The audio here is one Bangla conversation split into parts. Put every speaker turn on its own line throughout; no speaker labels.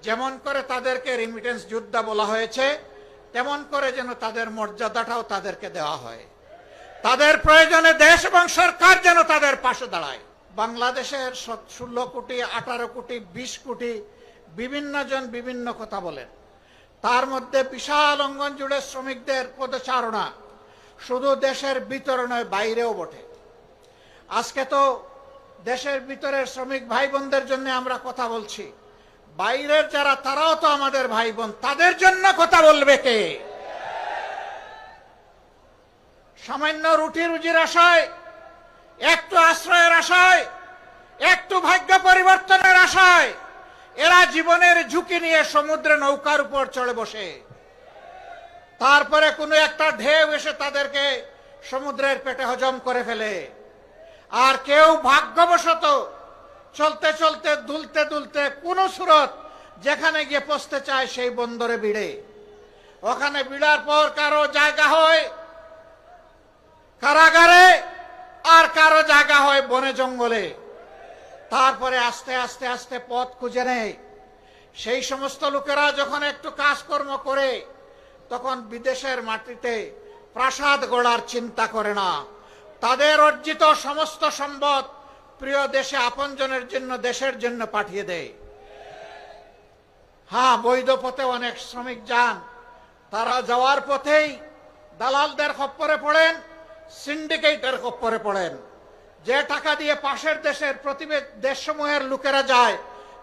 যেমন করে তাদেরকে রেমিটেন্স যোদ্ধা বলা হয়েছে, তেমন করে যেন তাদের মর্যাদাটাও তাদেরকে দেওয়া হয়। তাদের প্রয়োজনে দেশ এবং সরকার যেন তাদের পাশে দাঁড়ায়। বাংলাদেশের 16 কোটি, 18 কোটি, 20 কোটি বিভিন্ন জন বিভিন্ন কথা বলেন। তার মধ্যে বিশাল অঙ্গন জুড়ে শ্রমিকদের পদচারণা শুধু দেশের ভিতরে নয়, বাইরেও বটে। আজকে তো দেশের ভিতরের শ্রমিক ভাই বোনদের জন্য আমরা কথা বলছি, বাইরের যারা তারাও তো আমাদের ভাই বোন, তাদের জন্য কথা বলবে কে? সামান্য রুটি রুজির আশায়, একটু আশ্রয়ের আশায়, একটু ভাগ্য পরিবর্তনের আশায় এরা জীবনের ঝুঁকি নিয়ে সমুদ্রে নৌকার উপর চড়ে বসে। তারপরে কোনো একটা ঢেউ এসে তাদেরকে সমুদ্রের পেটে হজম করে ফেলে। আর কেউ ভাগ্যবশত চলতে চলতে, দুলতে দুলতে কোন সুরত যেখানে গিয়ে পৌঁছতে চায় সেই বন্দরে ভিড়ে। ওখানে ভিড়ার পর কারো জায়গা হয় কারাগারে, আর কারো জায়গা হয় বনে জঙ্গলে। তারপরে আস্তে আস্তে আস্তে পথ খুঁজে নেয়। সেই সমস্ত লোকেরা যখন একটু কাজকর্ম করে, তখন বিদেশের মাটিতে প্রাসাদ গড়ার চিন্তা করে না। তাদের অর্জিত সমস্ত সম্পদ প্রিয় দেশে আপনজনের জন্য, দেশের জন্য পাঠিয়ে দেয়। হ্যাঁ, বৈধ পথে অনেক শ্রমিক যান, তারা যাওয়ার পথেই দালালদের খপ্পরে পড়েন, সিন্ডিকেটের খপ্পরে পড়েন। যে টাকা দিয়ে পাশের দেশের দেশসমূহের লোকেরা যায়,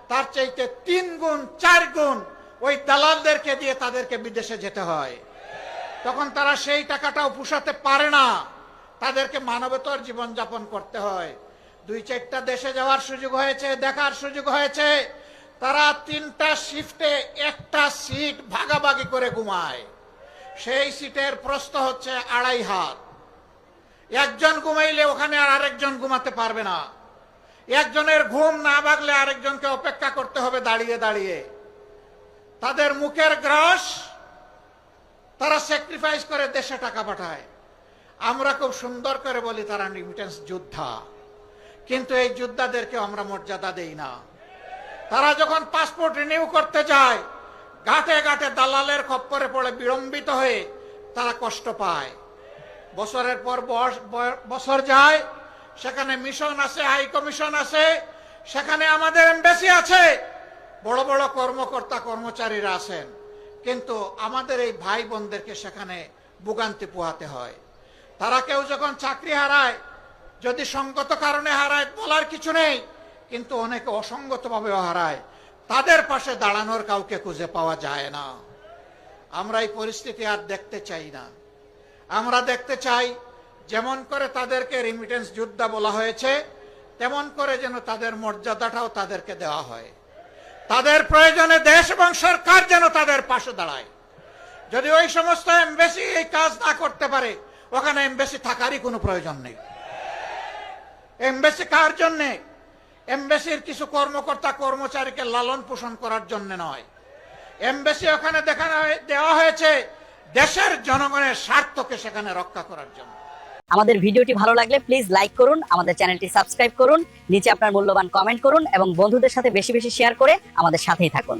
তার চাইতে 3 গুণ 4 গুণ ওই দালালদেরকে দিয়ে তাদেরকে বিদেশে যেতে হয়। তখন তারা সেই টাকাটাও পুষাতে পারে না, তাদেরকে মানবতার জীবনযাপন করতে হয়। 2-4টা দেশে যাওয়ার সুযোগ হয়েছে, দেখার সুযোগ হয়েছে। তারা 3টা শিফটে 1টা সিট ভাগাভাগি করে ঘুমায়। সেই সিটের প্রস্থ হচ্ছে 2.5 হাত। একজন ঘুমাইলে ওখানে আর আরেকজন ঘুমাতে পারবে না। একজনের ঘুম না ভাগলে আরেকজনকে অপেক্ষা করতে হবে দাঁড়িয়ে দাঁড়িয়ে। তাদের মুখের গ্রাস তারা স্যাক্রিফাইস করে দেশে টাকা পাঠায়। আমরা খুব সুন্দর করে বলি তারা রেমিটেন্স যোদ্ধা, কিন্তু এই যোদ্ধাদেরকে আমরা মর্যাদা দেই না। তারা যখন পাসপোর্ট রিনিউ করতে যায়, ঘাটে ঘাটে দালালের খপ্পরে পড়ে বিড়ম্বিত হয়ে তারা কষ্ট পায়। বছরের পর বছর যায়, সেখানে মিশন আছে, হাই কমিশন আছে, সেখানে আমাদের এমবাসি আছে, বড় বড় কর্মকর্তা কর্মচারীরা আছেন, কিন্তু আমাদের এই ভাই বোনদেরকে সেখানে ভোগান্তি পোহাতে হয়। তারা কেউ যখন চাকরি হারায়, যদি সঙ্গত কারণে হারায় বলার কিছু নেই, কিন্তু অনেকে অসঙ্গতভাবেও হারায়। তাদের পাশে দাঁড়ানোর কাউকে খুঁজে পাওয়া যায় না। আমরা এই পরিস্থিতি আর দেখতে চাই না। আমরা দেখতে চাই যেমন করে তাদেরকে রেমিটেন্স যোদ্ধা বলা হয়েছে, তেমন করে যেন তাদের মর্যাদাটাও তাদেরকে দেওয়া হয়। তাদের প্রয়োজনে দেশ এবং সরকার যেন তাদের পাশে দাঁড়ায়। যদি ওই সমস্ত এমবাসি এই কাজ না করতে পারে, ওখানে এমবাসি থাকারই কোনো প্রয়োজন নেই। এমবাসি কার জন্যে? এমবাসির কিছু কর্মকর্তা কর্মচারীকে লালন পোষণ করার জন্য নয়। এমবাসি ওখানে দেওয়া হয়েছে দেশের জনগণের স্বার্থকে সেখানে রক্ষা করার জন্য।
আমাদের ভিডিওটি ভালো লাগলে প্লিজ লাইক করুন, আমাদের চ্যানেলটি সাবস্ক্রাইব করুন, নিচে আপনার মূল্যবান কমেন্ট করুন এবং বন্ধুদের সাথে বেশি বেশি শেয়ার করে আমাদের সাথেই থাকুন।